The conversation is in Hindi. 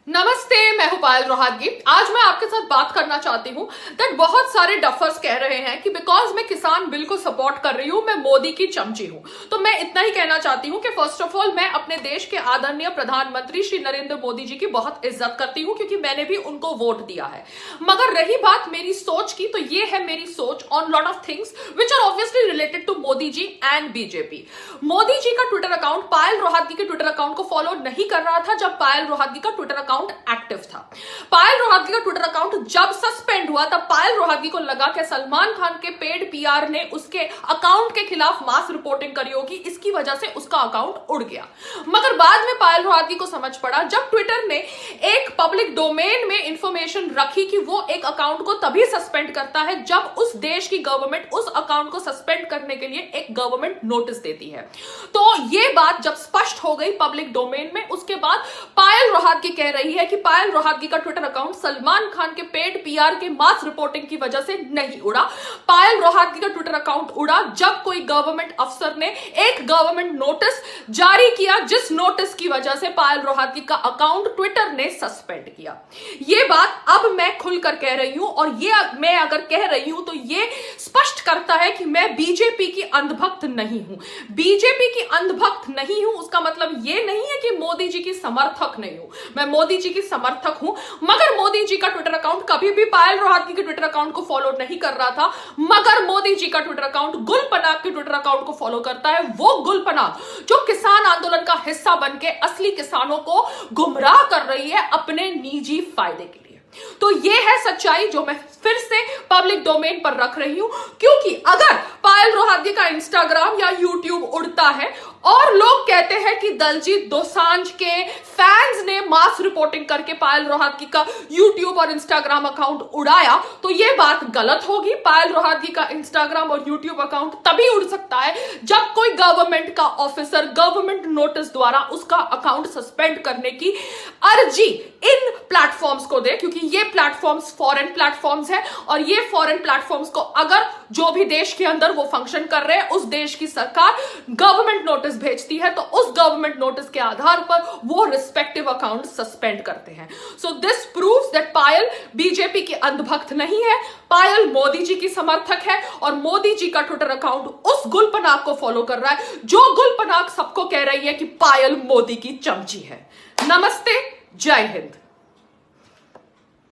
नमस्ते, मैं हूं पायल रोहातगी। आज मैं आपके साथ बात करना चाहती हूं दैट बहुत सारे डफर्स कह रहे हैं कि बिकॉज मैं किसान बिल को सपोर्ट कर रही हूं, मैं मोदी की चमची हूं। तो मैं इतना ही कहना चाहती हूं कि फर्स्ट ऑफ ऑल मैं अपने देश के आदरणीय प्रधानमंत्री श्री नरेंद्र मोदी जी की बहुत इज्जत करती हूं क्योंकि मैंने भी उनको वोट दिया है। मगर रही बात मेरी सोच की, तो ये है मेरी सोच on lot of things which are obviously related to Modi ji and BJP. Modi ji का ट्विटर अकाउंट पायल रोहातगी के ट्विटर अकाउंट को फॉलो नहीं कर रहा था जब पायल रोहातगी का ट्विटर अकाउंट एक्टिव था। पायल रोहातगी का ट्विटर अकाउंट जब सस्पेंड हुआ तब पायल रोहातगी को लगा कि सलमान खान के पेड पीआर ने उसके अकाउंट के खिलाफ मास रिपोर्टिंग करी होगी, इसकी वजह से उसका अकाउंट उड़ गया। मगर बाद में पायल रोहातगी को समझ पड़ा जब ट्विटर ने एक पब्लिक डोमेन में इंफॉर्मेशन रखी कि वो एक अकाउंट को तभी सस्पेंड करता है जब उस देश की गवर्नमेंट उस अकाउंट को सस्पेंड करने के लिए एक गवर्नमेंट नोटिस देती है। तो ये बात जब स्पष्ट हो गई पब्लिक डोमेन में, उसके बाद पायल रोहातगी कह रही है कि पायल रोहातगी का ट्विटर अकाउंट सलमान खान के पेड पीआर के मास रिपोर्टिंग की वजह से नहीं उड़ा। पायल रोहातगी का ट्विटर अकाउंट उड़ा जब कोई गवर्नमेंट अफसर ने एक गवर्नमेंट नोटिस जारी किया, जिस नोटिस की वजह से पायल रोहातगी का अकाउंट ट्विटर ने सस्पेंड किया। ये बात अब मैं खुलकर कह रही हूं और ये मैं अगर कह रही हूं तो ये स्पष्ट करता है कि मैं बीजेपी की अंधभक्त नहीं हूं। बीजेपी की अंधभक्त नहीं हूं उसका मतलब ये नहीं है कि मोदी जी की समर्थक नहीं हूं। मैं मोदी जी की समर्थक हूं, मगर मोदी जी का ट्विटर अकाउंट कभी भी पायल रोहातगी के ट्विटर अकाउंट को फॉलो नहीं कर रहा था। मगर मोदी जी का ट्विटर अकाउंट गुल पनाग के ट्विटर अकाउंट को फॉलो करता है। वो गुल पनाग जो किसान आंदोलन का हिस्सा बनके असली किसानों को गुमराह कर रही है अपने निजी फायदे के लिए। तो ये है सच्चाई जो मैं फिर से पब्लिक डोमेन पर रख रही हूं, क्योंकि अगर पायल रोहातगी का इंस्टाग्राम या यूट्यूब उड़ता है और लोग कहते हैं कि दलजीत दोसांझ के फैंस ने मास रिपोर्टिंग करके पायल रोहातगी का यूट्यूब और इंस्टाग्राम अकाउंट उड़ाया, तो ये बात गलत होगी। पायल रोहातगी का इंस्टाग्राम और यूट्यूब अकाउंट तभी उड़ सकता है जब कोई गवर्नमेंट का ऑफिसर गवर्नमेंट नोटिस द्वारा उसका अकाउंट सस्पेंड करने की अर्जी इन प्लेटफॉर्म्स को दे, क्योंकि ये प्लेटफॉर्म्स फॉरेन प्लेटफॉर्म्स है और ये फॉरेन प्लेटफॉर्म्स को अगर जो भी देश के अंदर वो फंक्शन कर रहे हैं उस देश की सरकार गवर्नमेंट नोटिस भेजती है, तो उस गवर्नमेंट नोटिस के आधार पर वो रिस्पेक्टिव अकाउंट सस्पेंड करते हैं। So this proves that Payal BJP की अंधभक्त नहीं है, पायल मोदी जी की समर्थक है और मोदी जी का ट्विटर अकाउंट उस गुलपनाग को फॉलो कर रहा है जो गुलपनाग सबको कह रही है कि पायल मोदी की चमची है। नमस्ते, जय हिंद।